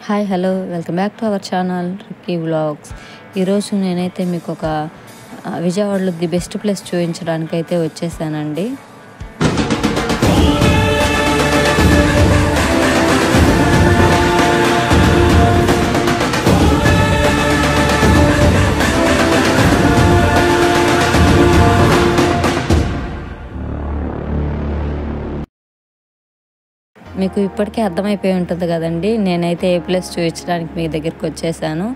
Hi hello welcome back to our channel Ricky vlogs. ఈరోజు నేనైతే మీకు ఒక విజయవాడలో ది బెస్ట్ ప్లేస్ చూపించడానికి అయితే వచ్చేసానండి. మీకు ఇప్పటికే అర్థమైపోయి ఉంటుంది కదండి, నేనైతే ఏ ప్లేస్ చూపించడానికి మీ దగ్గరికి వచ్చేసాను.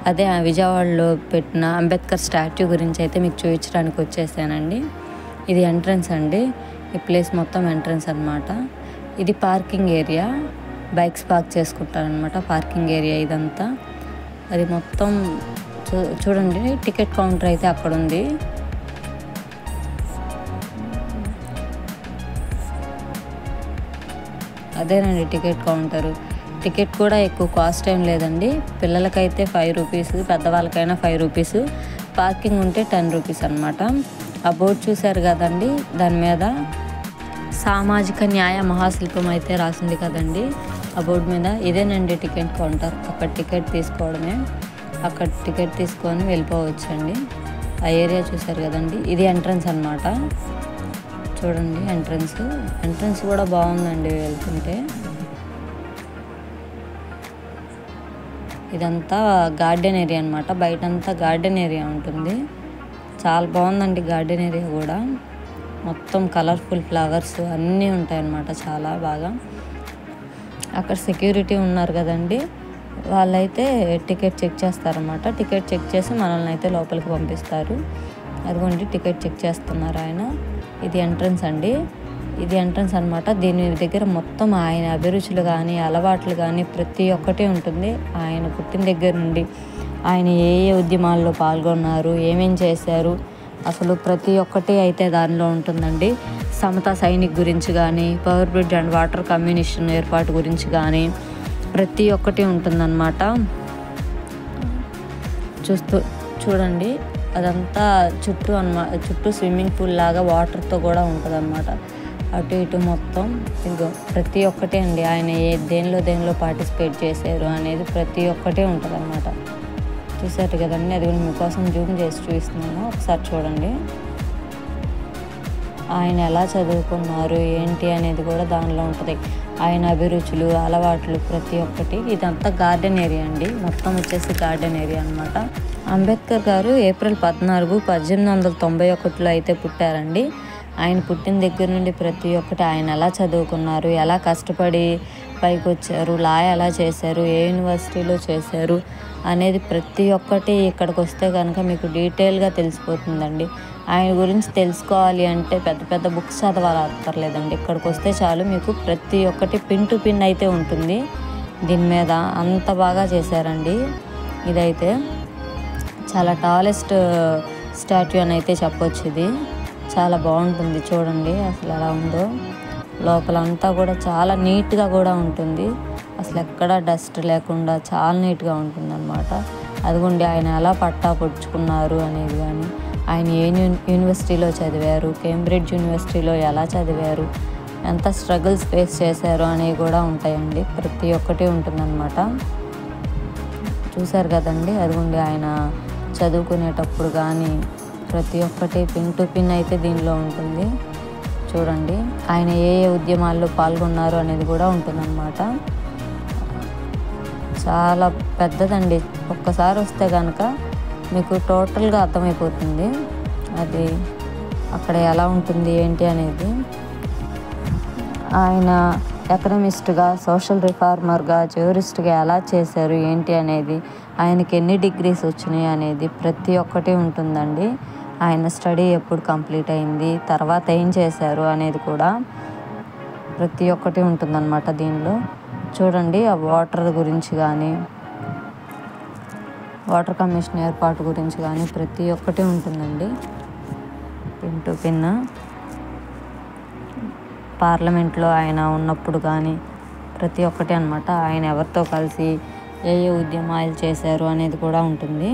అదే ఆ విజయవాడలో పెట్టిన అంబేద్కర్ స్టాట్యూ గురించి అయితే మీకు చూపించడానికి వచ్చేసానండి. ఇది ఎంట్రన్స్ అండి. ఈ ప్లేస్ మొత్తం ఎంట్రన్స్ అనమాట. ఇది పార్కింగ్ ఏరియా, బైక్స్ పార్క్ చేసుకుంటారనమాట. పార్కింగ్ ఏరియా ఇదంతా. అది మొత్తం చూడండి, టికెట్ కౌంటర్ అయితే అక్కడ ఉంది. అదేనండి టికెట్ కౌంటరు. టికెట్ కూడా ఎక్కువ కాస్ట్ ఏం లేదండి. పిల్లలకైతే 5 రూపీస్, పెద్దవాళ్ళకైనా 5 రూపీస్, పార్కింగ్ ఉంటే 10 రూపీస్ అనమాట. ఆ బోర్డు చూశారు కదండి, దాని మీద సామాజిక న్యాయ మహాశిల్పం అయితే రాసింది కదండి ఆ బోర్డు మీద. ఇదేనండి టికెట్ కౌంటర్. అక్కడ టికెట్ తీసుకోవడమే. అక్కడ టికెట్ తీసుకొని వెళ్ళిపోవచ్చండి. ఆ ఏరియా చూశారు కదండి, ఇది ఎంట్రన్స్ అనమాట. చూడండి ఎంట్రన్స్ కూడా బాగుందండి వెళ్తుంటే. ఇదంతా గార్డెన్ ఏరియా అనమాట. బయటంతా గార్డెన్ ఏరియా ఉంటుంది. చాలా బాగుందండి గార్డెన్ ఏరియా కూడా. మొత్తం కలర్ఫుల్ ఫ్లవర్స్ అన్నీ ఉంటాయన్నమాట, చాలా బాగా. అక్కడ సెక్యూరిటీ ఉన్నారు కదండి, వాళ్ళైతే టికెట్ చెక్ చేస్తారన్నమాట. టికెట్ చెక్ చేసి మనల్ని అయితే లోపలికి పంపిస్తారు. అదిగోండి టికెట్ చెక్ చేస్తున్నారు ఆయన. ఇది ఎంట్రన్స్ అండి. ఇది ఎంట్రన్స్ అనమాట. దీని దగ్గర మొత్తం ఆయన అభిరుచులు కానీ అలవాట్లు కానీ ప్రతి ఒక్కటి ఉంటుంది. ఆయన పుట్టిన దగ్గర నుండి ఆయన ఏ ఉద్యమాల్లో పాల్గొన్నారు, ఏమేం చేశారు, అసలు ప్రతి ఒక్కటి అయితే దానిలో ఉంటుందండి. సమతా సైనిక్ గురించి కానీ, power grid and water communication ఏర్పాటు గురించి కానీ ప్రతి ఒక్కటి ఉంటుందన్నమాట. చూడండి, అదంతా చుట్టూ స్విమ్మింగ్ పూల్ లాగా వాటర్తో కూడా ఉంటుంది అన్నమాట. అటు ఇటు మొత్తం ఇదిగో ప్రతి ఒక్కటే అండి. ఆయన దేనిలో పార్టిసిపేట్ చేశారు అనేది ప్రతి ఒక్కటే ఉంటుంది అన్నమాట. చూసారు కదండి, అది కూడా మీకోసం జూమ్ చేసి చూపిస్తున్నాను, ఒకసారి చూడండి. ఆయన ఎలా చదువుకున్నారు ఏంటి అనేది కూడా దానిలో ఉంటుంది. ఆయన అభిరుచులు, అలవాట్లు ప్రతి ఒక్కటి. ఇదంతా గార్డెన్ ఏరియా అండి. మొత్తం వచ్చేసి గార్డెన్ ఏరియా అనమాట. అంబేద్కర్ గారు ఏప్రిల్ 14, 1891లో అయితే పుట్టారండి. ఆయన పుట్టిన దగ్గర నుండి ప్రతి ఒక్కటి, ఆయన ఎలా చదువుకున్నారు, ఎలా కష్టపడి పైకి వచ్చారు, లా ఎలా చేశారు, ఏ యూనివర్సిటీలో చేశారు అనేది ప్రతి ఒక్కటి ఇక్కడికి వస్తే కనుక మీకు డీటెయిల్గా తెలిసిపోతుందండి. ఆయన గురించి తెలుసుకోవాలి అంటే పెద్ద పెద్ద బుక్స్ చదవాలి అక్కర్లేదండి. ఇక్కడికి వస్తే చాలు, మీకు ప్రతి ఒక్కటి పిన్ టు పిన్ అయితే ఉంటుంది. దీని మీద అంత బాగా చేశారండి. ఇదైతే చాలా టాలెస్ట్ స్టాట్యూ అని అయితే చెప్పొచ్చు. ఇది చాలా బాగుంటుంది. చూడండి అసలు ఎలా ఉందో. లోపలంతా కూడా చాలా నీట్గా కూడా ఉంటుంది. అసలు ఎక్కడ డస్ట్ లేకుండా చాలా నీట్గా ఉంటుంది అన్నమాట. అదిగోండి ఆయన ఎలా పట్టా పొడుచుకున్నారు అనేది కానీ, ఆయన ఏ యూనివర్సిటీలో చదివారు, కేంబ్రిడ్జ్ యూనివర్సిటీలో ఎలా చదివారు, ఎంత స్ట్రగుల్స్ ఫేస్ చేశారు అనేవి కూడా ఉంటాయండి. ప్రతి ఒక్కటి ఉంటుందన్నమాట. చూశారు కదండి, అదిగోండి ఆయన చదువుకునేటప్పుడు కానీ ప్రతి ఒక్కటి పిన్ టు పిన్ అయితే దీనిలో ఉంటుంది. చూడండి ఆయన ఏ ఉద్యమాల్లో పాల్గొన్నారు అనేది కూడా ఉంటుందన్నమాట. చాలా పెద్దదండి. ఒక్కసారి వస్తే కనుక మీకు టోటల్గా అర్థమైపోతుంది అది అక్కడ ఎలా ఉంటుంది ఏంటి అనేది. ఆయన ఎకనమిస్ట్గా, సోషల్ రిఫార్మర్గా, జ్యూరిస్ట్గా ఎలా చేశారు ఏంటి అనేది, ఆయనకి ఎన్ని డిగ్రీస్ వచ్చినాయి అనేది ప్రతి ఒక్కటి ఉంటుందండి. ఆయన స్టడీ ఎప్పుడు కంప్లీట్ అయింది, తర్వాత ఏం చేశారు అనేది కూడా ప్రతి ఒక్కటి ఉంటుందన్నమాట దీనిలో. చూడండి ఆ వాటర్ గురించి కానీ, వాటర్ కమిషన్ ఏర్పాటు గురించి కానీ ప్రతి ఒక్కటి ఉంటుందండి పిన్ టు పిన్. పార్లమెంట్లో ఆయన ఉన్నప్పుడు కానీ ప్రతి ఒక్కటి అన్నమాట. ఆయన ఎవరితో కలిసి ఏ ఉద్యమాలు చేశారు అనేది కూడా ఉంటుంది.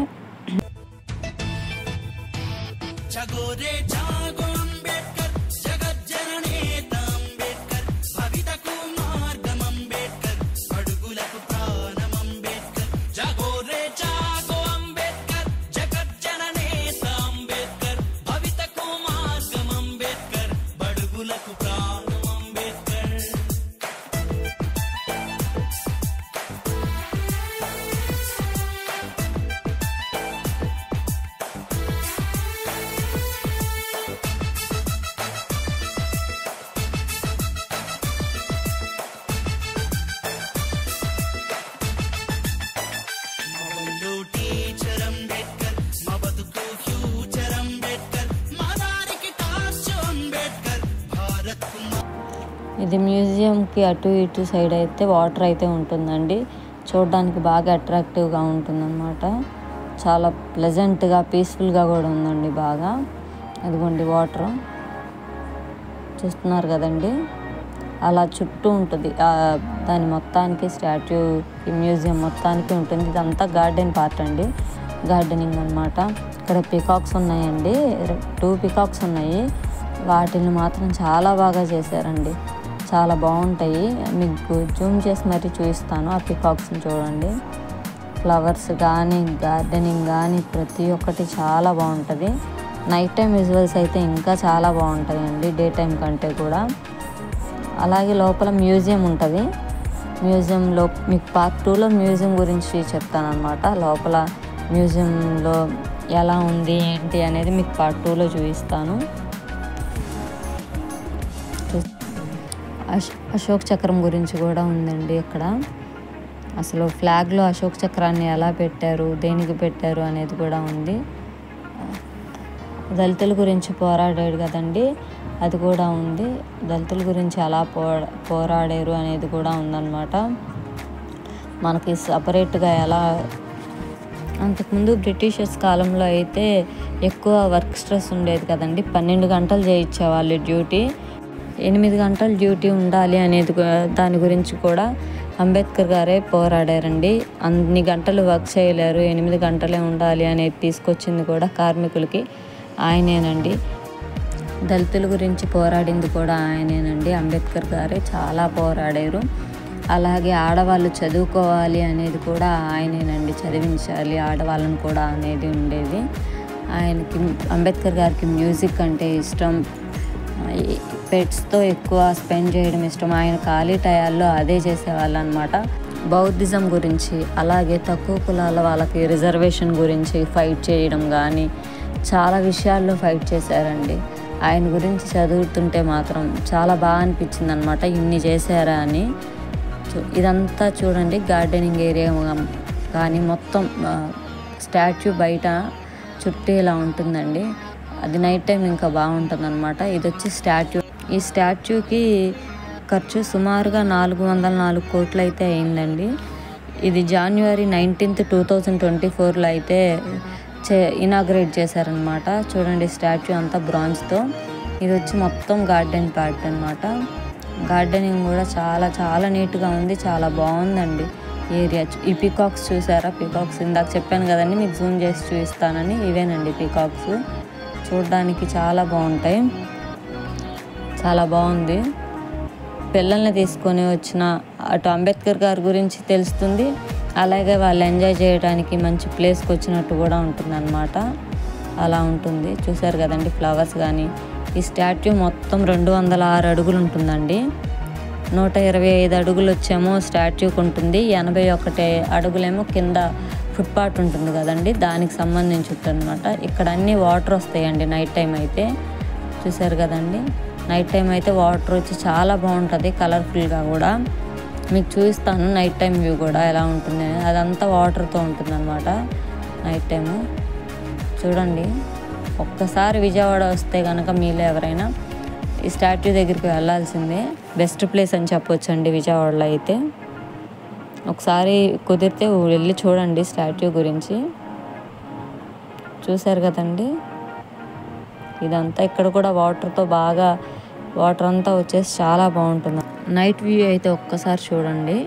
ఇది మ్యూజియంకి అటు ఇటు సైడ్ అయితే వాటర్ అయితే ఉంటుందండి. చూడడానికి బాగా అట్రాక్టివ్గా ఉంటుందన్నమాట. చాలా ప్లెజెంట్గా పీస్ఫుల్గా కూడా ఉందండి బాగా. అదిగోండి వాటర్ చూస్తున్నారు కదండి. అలా చుట్టూ ఉంటుంది దాని మొత్తానికి స్టాచ్యూ మ్యూజియం మొత్తానికి ఉంటుంది. ఇదంతా గార్డెన్ పార్ట్ అండి, గార్డెనింగ్ అనమాట. ఇక్కడ పికాక్స్ ఉన్నాయండి, 2 పికాక్స్ ఉన్నాయి. వాటిని మాత్రం చాలా బాగా చేశారండి, చాలా బాగుంటాయి. మీకు జూమ్ చేసి మరీ చూపిస్తాను. ఆ పికాక్స్ని చూడండి. ఫ్లవర్స్ కానీ గార్డెనింగ్ కానీ ప్రతి ఒక్కటి చాలా బాగుంటుంది. నైట్ టైం విజువల్స్ అయితే ఇంకా చాలా బాగుంటాయండి డే టైం కంటే కూడా. అలాగే లోపల మ్యూజియం ఉంటుంది. మ్యూజియంలో మీకు పార్ట్ 2లో మ్యూజియం గురించి చెప్తాను అనమాట. లోపల మ్యూజియంలో ఎలా ఉంది ఏంటి అనేది మీకు పార్ట్ 2లో చూపిస్తాను. అశోక్ చక్రం గురించి కూడా ఉందండి ఇక్కడ. అసలు ఫ్లాగ్లో అశోక్ చక్రాన్ని ఎలా పెట్టారు, దేనికి పెట్టారు అనేది కూడా ఉంది. దళితుల గురించి పోరాడాడు కదండి, అది కూడా ఉంది. దళితుల గురించి ఎలా పోరాడారు అనేది కూడా ఉందన్నమాట. మనకి సపరేట్గా ఎలా, అంతకుముందు బ్రిటిషర్స్ కాలంలో అయితే ఎక్కువ వర్క్ స్ట్రెస్ ఉండేది కదండి. 12 గంటలు చేయించేవాళ్ళు డ్యూటీ, 8 గంటలు డ్యూటీ ఉండాలి అనేది దాని గురించి కూడా అంబేద్కర్ గారే పోరాడారండి. అన్ని గంటలు వర్క్ చేయలేరు, 8 గంటలే ఉండాలి అనేది తీసుకొచ్చింది కూడా కార్మికులకి ఆయనేనండి. దళితుల గురించి పోరాడింది కూడా ఆయనేనండి, అంబేద్కర్ గారే చాలా పోరాడారు. అలాగే ఆడవాళ్ళు చదువుకోవాలి అనేది కూడా ఆయనేనండి, చదివించాలి ఆడవాళ్ళని కూడా అనేది ఉండేది. ఆయనకి అంబేద్కర్ గారికి మ్యూజిక్ అంటే ఇష్టం, పెట్స్తో ఎక్కువ స్పెండ్ చేయడం ఇష్టం. ఆయన ఖాళీ టయాల్లో అదే చేసేవాళ్ళు అనమాట. బౌద్ధిజం గురించి, అలాగే తక్కువ కులాల వాళ్ళకి రిజర్వేషన్ గురించి ఫైట్ చేయడం కానీ చాలా విషయాల్లో ఫైట్ చేశారండి. ఆయన గురించి చదువుతుంటే మాత్రం చాలా బాగా అనిపించింది అనమాట, ఇన్ని చేశారా అని. ఇదంతా చూడండి గార్డెనింగ్ ఏరియా కానీ మొత్తం స్టాచ్యూ బయట చుట్టూ ఇలా ఉంటుందండి. అది నైట్ టైం ఇంకా బాగుంటుంది అనమాట. ఇది వచ్చి స్టాచ్యూ. ఈ స్టాచ్యూకి ఖర్చు సుమారుగా 404 కోట్లు అయితే అయిందండి. ఇది January 19th, 2024లో అయితే ఇనాగ్రేట్ చేశారనమాట. చూడండి స్టాచ్యూ అంతా బ్రాంజ్తో. ఇది వచ్చి మొత్తం గార్డెన్ పార్ట్ అనమాట. గార్డెనింగ్ కూడా చాలా చాలా నీట్గా ఉంది, చాలా బాగుందండి ఏరియా. ఈ పికాక్స్ చూసారా, పికాక్స్ ఇందాక చెప్పాను కదండి మీకు జూమ్ చేసి చూపిస్తానని. ఇవేనండి పికాక్స్, చూడడానికి చాలా బాగుంటాయి, చాలా బాగుంది. పిల్లల్ని తీసుకొని వచ్చిన అటు అంబేద్కర్ గారి గురించి తెలుస్తుంది, అలాగే వాళ్ళు ఎంజాయ్ చేయడానికి మంచి ప్లేస్కి వచ్చినట్టు కూడా ఉంటుందన్నమాట. అలా ఉంటుంది. చూసారు కదండి ఫ్లవర్స్ కానీ. ఈ స్టాట్యూ మొత్తం 206 అడుగులు ఉంటుందండి. 125 అడుగులు వచ్చేమో స్టాట్యూకి ఉంటుంది, 81 అడుగులేమో కింద ఫుట్పాత్ ఉంటుంది కదండి, దానికి సంబంధించి అనమాట. ఇక్కడ అన్నీ వాటర్ వస్తాయండి నైట్ టైం అయితే. చూసారు కదండి, నైట్ టైం అయితే వాటర్ వచ్చి చాలా బాగుంటుంది, కలర్ఫుల్గా కూడా. మీకు చూపిస్తాను నైట్ టైం వ్యూ కూడా ఎలా ఉంటుంది. అదంతా వాటర్తో ఉంటుంది అనమాట నైట్ టైము. చూడండి, ఒక్కసారి విజయవాడ వస్తే కనుక మీలో ఎవరైనా ఈ స్టాట్యూ దగ్గరికి వెళ్ళాల్సిందే. బెస్ట్ ప్లేస్ అని చెప్పొచ్చు అండి విజయవాడలో అయితే. ఒకసారి కుదిరితే వెళ్ళి చూడండి స్టాట్యూ గురించి. చూసారు కదండి, ఇదంతా ఇక్కడ కూడా వాటర్తో బాగా, వాటర్ అంతా వచ్చేసి చాలా బాగుంటుంది. నైట్ వ్యూ అయితే ఒక్కసారి చూడండి.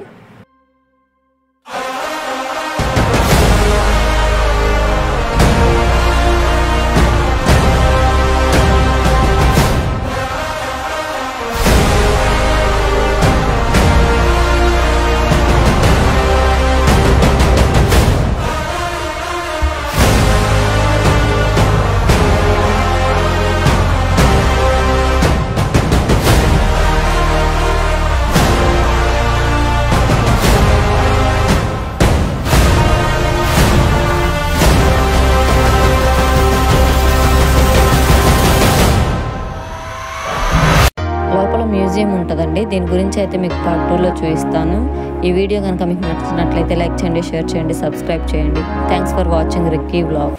లోపల మ్యూజియం ఉంటుందండి, దీని గురించి అయితే మీకు పార్ట్ 2లో చూపిస్తాను. ఈ వీడియో కనుక మీకు నచ్చినట్లయితే లైక్ చేయండి, షేర్ చేయండి, సబ్స్క్రైబ్ చేయండి. Thanks for watching Ricky vlog.